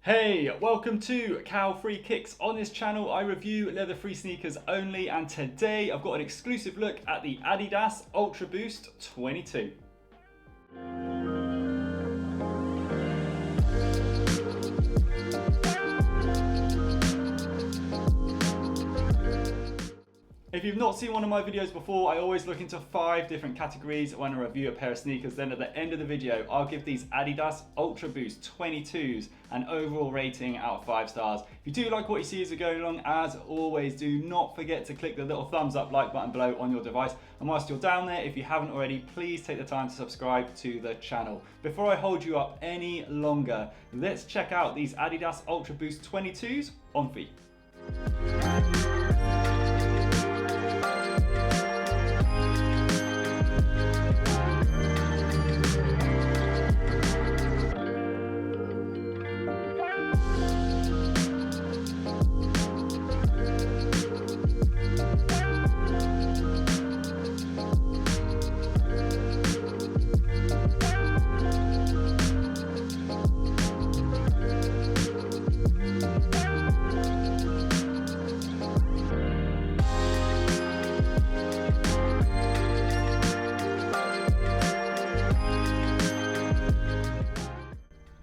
Hey, welcome to Cow Free Kicks. On this channel I review leather-free sneakers only, and today I've got an exclusive look at the Adidas Ultra Boost 22. If you've not seen one of my videos before, I always look into 5 different categories when I review a pair of sneakers. Then at the end of the video, I'll give these Adidas Ultra Boost 22s an overall rating out of 5 stars. If you do like what you see as we're going along, as always, do not forget to click the little thumbs up like button below on your device. And whilst you're down there, if you haven't already, please take the time to subscribe to the channel. Before I hold you up any longer, let's check out these Adidas Ultra Boost 22s on feet.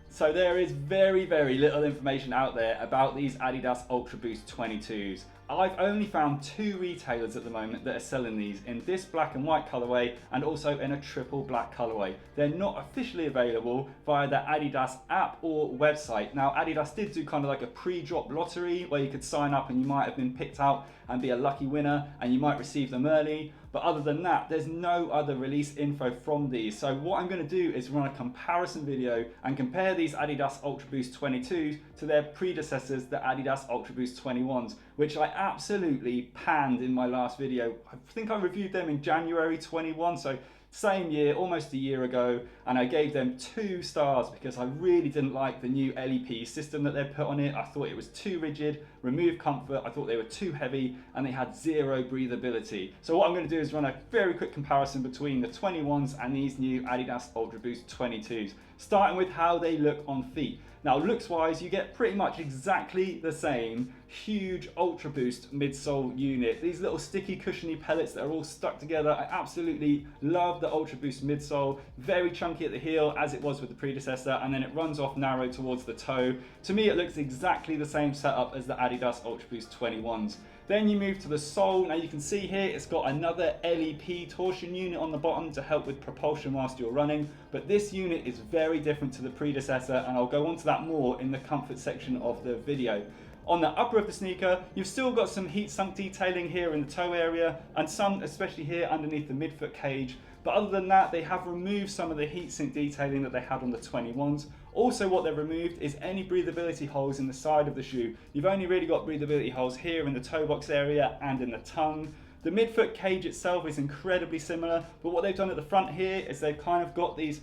So there is very little information out there about these Adidas Ultra Boost 22s. I've only found 2 retailers at the moment that are selling these in this black and white colourway and also in a triple black colourway. They're not officially available via the Adidas app or website. Now Adidas did do kind of like a pre-drop lottery where you could sign up and you might have been picked out and be a lucky winner and you might receive them early. But other than that, there's no other release info from these. So what I'm going to do is run a comparison video and compare these Adidas Ultra Boost 22s to their predecessors, the Adidas Ultra Boost 21s, which I absolutely panned in my last video. I think I reviewed them in January 21, so same year, almost a year ago, and I gave them 2 stars because I really didn't like the new LEP system that they put on it. I thought it was too rigid, removed comfort, I thought they were too heavy, and they had 0 breathability. So what I'm going to do is run a very quick comparison between the 21s and these new Adidas Ultra Boost 22s, starting with how they look on feet. Now looks wise, you get pretty much exactly the same huge Ultra Boost midsole unit. These little sticky cushiony pellets that are all stuck together. I absolutely love the Ultra Boost midsole. Very chunky at the heel as it was with the predecessor, and then it runs off narrow towards the toe. To me it looks exactly the same setup as the Adidas Ultra Boost 21s. Then you move to the sole. Now you can see here it's got another LEP torsion unit on the bottom to help with propulsion whilst you're running, but this unit is very different to the predecessor, and I'll go on to that more in the comfort section of the video. On the upper of the sneaker, you've still got some heat sunk detailing here in the toe area, and some especially here underneath the midfoot cage. But other than that, they have removed some of the heat sink detailing that they had on the 21s. Also what they've removed is any breathability holes in the side of the shoe. You've only really got breathability holes here in the toe box area and in the tongue. The midfoot cage itself is incredibly similar, but what they've done at the front here is they've kind of got these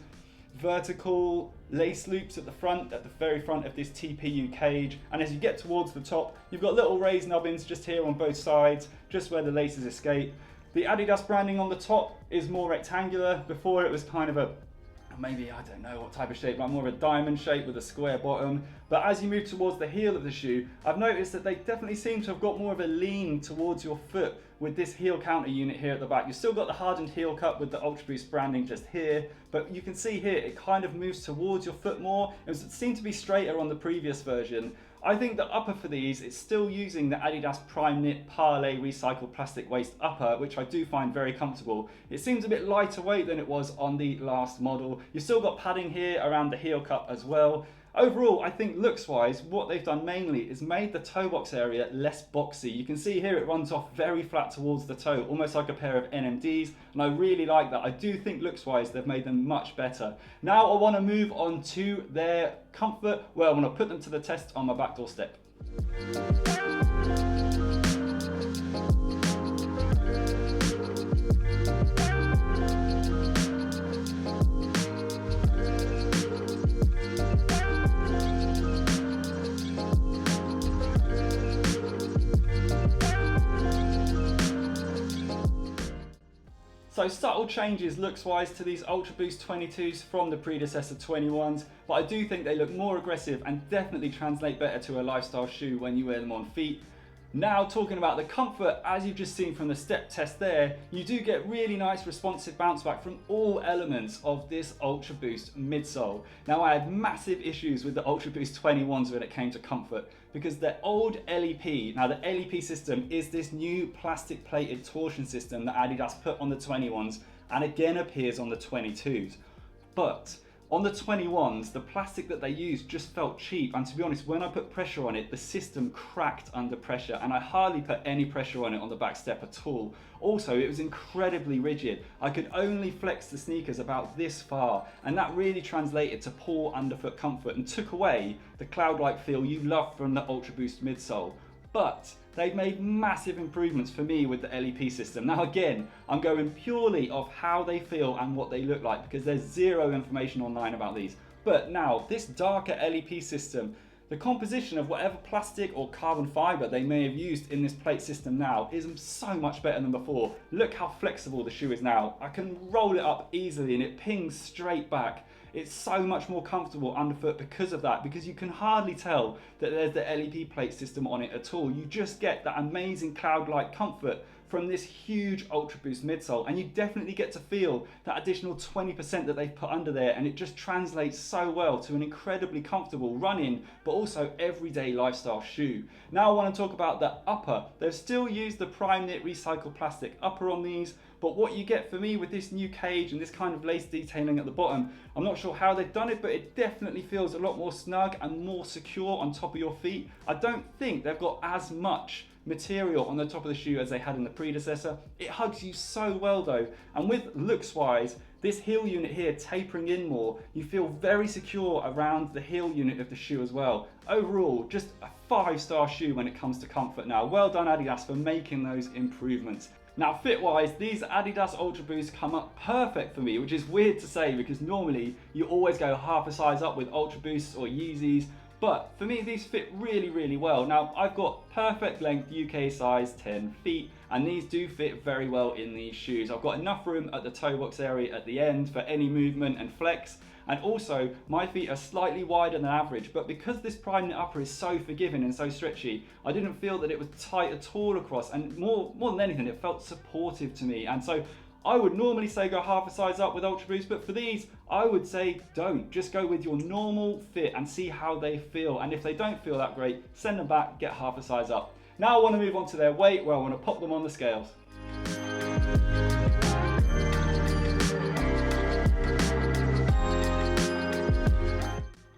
vertical lace loops at the front, at the very front of this TPU cage, and as you get towards the top, you've got little raised nubbins just here on both sides, just where the laces escape. The Adidas branding on the top is more rectangular. Before it was kind of a, maybe, I don't know what type of shape, but more of a diamond shape with a square bottom. But as you move towards the heel of the shoe, I've noticed that they definitely seem to have got more of a lean towards your foot with this heel counter unit here at the back. You've still got the hardened heel cup with the Ultra Boost branding just here, but you can see here it kind of moves towards your foot more. It seemed to be straighter on the previous version. I think the upper for these is still using the Adidas Primeknit Parlay recycled plastic waist upper, which I do find very comfortable. It seems a bit lighter weight than it was on the last model. You've still got padding here around the heel cup as well. Overall, I think looks wise, what they've done mainly is made the toe box area less boxy. You can see here it runs off very flat towards the toe, almost like a pair of NMDs, and I really like that. I do think looks wise they've made them much better. Now I want to move on to their comfort. Well, I want to put them to the test on my back doorstep. So subtle changes looks wise to these Ultra Boost 22s from the predecessor 21s, but I do think they look more aggressive and definitely translate better to a lifestyle shoe when you wear them on feet. Now talking about the comfort, as you've just seen from the step test there, you do get really nice responsive bounce back from all elements of this Ultra Boost midsole. Now I had massive issues with the Ultra Boost 21s when it came to comfort, because the old LEP, now the LEP system is this new plastic plated torsion system that Adidas put on the 21s and again appears on the 22s. But on the 21s, the plastic that they used just felt cheap, and to be honest, when I put pressure on it, the system cracked under pressure, and I hardly put any pressure on it on the back step at all. Also, it was incredibly rigid. I could only flex the sneakers about this far, and that really translated to poor underfoot comfort and took away the cloud-like feel you love from the Ultra Boost midsole. But they've made massive improvements for me with the LEP system. Now again, I'm going purely off how they feel and what they look like, because there's zero information online about these. But now, this darker LEP system, the composition of whatever plastic or carbon fiber they may have used in this plate system now is so much better than before. Look how flexible the shoe is now. I can roll it up easily and it pings straight back. It's so much more comfortable underfoot because of that, because you can hardly tell that there's the LEP plate system on it at all. You just get that amazing cloud-like comfort from this huge Ultra Boost midsole, and you definitely get to feel that additional 20% that they've put under there, and it just translates so well to an incredibly comfortable running but also everyday lifestyle shoe. Now I want to talk about the upper. They've still used the Primeknit recycled plastic upper on these, but what you get for me with this new cage and this kind of lace detailing at the bottom, I'm not sure how they've done it, but it definitely feels a lot more snug and more secure on top of your feet. I don't think they've got as much material on the top of the shoe as they had in the predecessor. It hugs you so well though, and with looks wise, this heel unit here tapering in more, you feel very secure around the heel unit of the shoe as well. Overall, just a 5-star shoe when it comes to comfort now. Well done Adidas for making those improvements. Now fit wise, these Adidas Ultra Boost come up perfect for me, which is weird to say because normally you always go half a size up with Ultra Boosts or Yeezys, but for me these fit really well. Now I've got perfect length UK size 10 feet, and these do fit very well in these shoes. I've got enough room at the toe box area at the end for any movement and flex, and also my feet are slightly wider than average, but because this Primeknit upper is so forgiving and so stretchy, I didn't feel that it was tight at all across, and more than anything it felt supportive to me. And so I would normally say go half a size up with Ultra Boost, but for these I would say don't. Just go with your normal fit and see how they feel, and if they don't feel that great, send them back, get half a size up. Now I want to move on to their weight, where I want to pop them on the scales.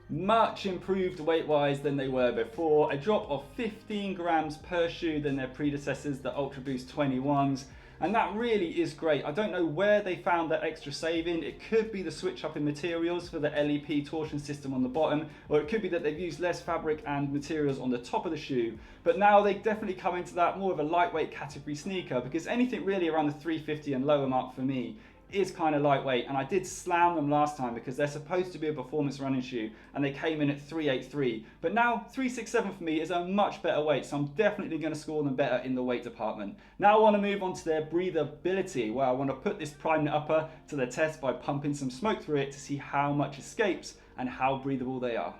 Much improved weight wise than they were before, a drop of 15 grams per shoe than their predecessors, the Ultra Boost 21s, and that really is great. I don't know where they found that extra saving. It could be the switch up in materials for the LEP torsion system on the bottom, or it could be that they've used less fabric and materials on the top of the shoe, but now they definitely come into that more of a lightweight category sneaker, because anything really around the 350 and lower mark for me is kind of lightweight, and I did slam them last time because they're supposed to be a performance running shoe and they came in at 383, but now 367 for me is a much better weight, so I'm definitely going to score them better in the weight department. Now I want to move on to their breathability, where I want to put this Primeknit upper to the test by pumping some smoke through it to see how much escapes and how breathable they are.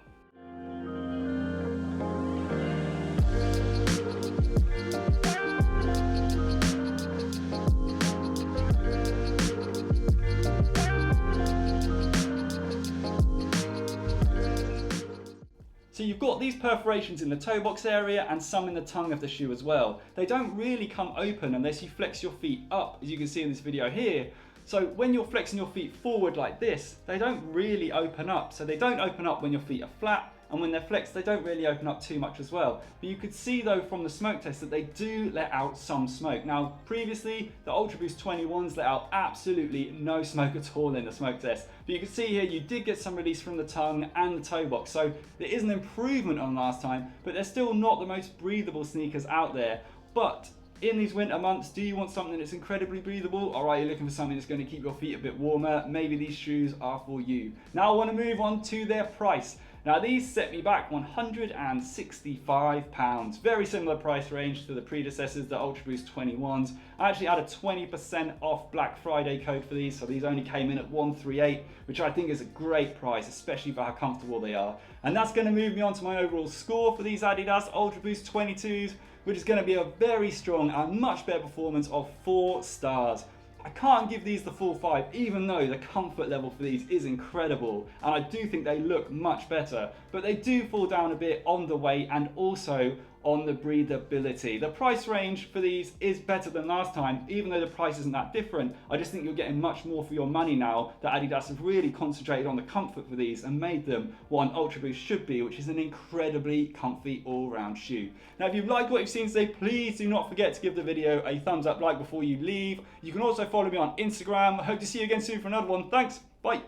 So you've got these perforations in the toe box area and some in the tongue of the shoe as well. They don't really come open unless you flex your feet up, as you can see in this video here. So when you're flexing your feet forward like this, they don't really open up. So they don't open up when your feet are flat, and when they're flexed, they don't really open up too much as well. But you could see though from the smoke test that they do let out some smoke. Now previously, the Ultra Boost 21s let out absolutely no smoke at all in the smoke test. But you can see here, you did get some release from the tongue and the toe box. So there is an improvement on last time, but they're still not the most breathable sneakers out there. But in these winter months, do you want something that's incredibly breathable, or are you looking for something that's going to keep your feet a bit warmer? Maybe these shoes are for you. Now I want to move on to their price. Now these set me back £165, very similar price range to the predecessors, the Ultra Boost 21s. I actually had a 20% off Black Friday code for these, so these only came in at 138, which I think is a great price, especially for how comfortable they are. And that's going to move me on to my overall score for these Adidas Ultra Boost 22s, which is going to be a very strong and much better performance of 4 stars. I can't give these the full 5, even though the comfort level for these is incredible, and I do think they look much better, but they do fall down a bit on the weight and also on the breathability. The price range for these is better than last time, even though the price isn't that different. I just think you're getting much more for your money now that Adidas have really concentrated on the comfort for these and made them what an Ultra Boost should be, which is an incredibly comfy all-round shoe. Now, if you've liked what you've seen today, please do not forget to give the video a thumbs up like before you leave. You can also follow me on Instagram. I hope to see you again soon for another one. Thanks, bye.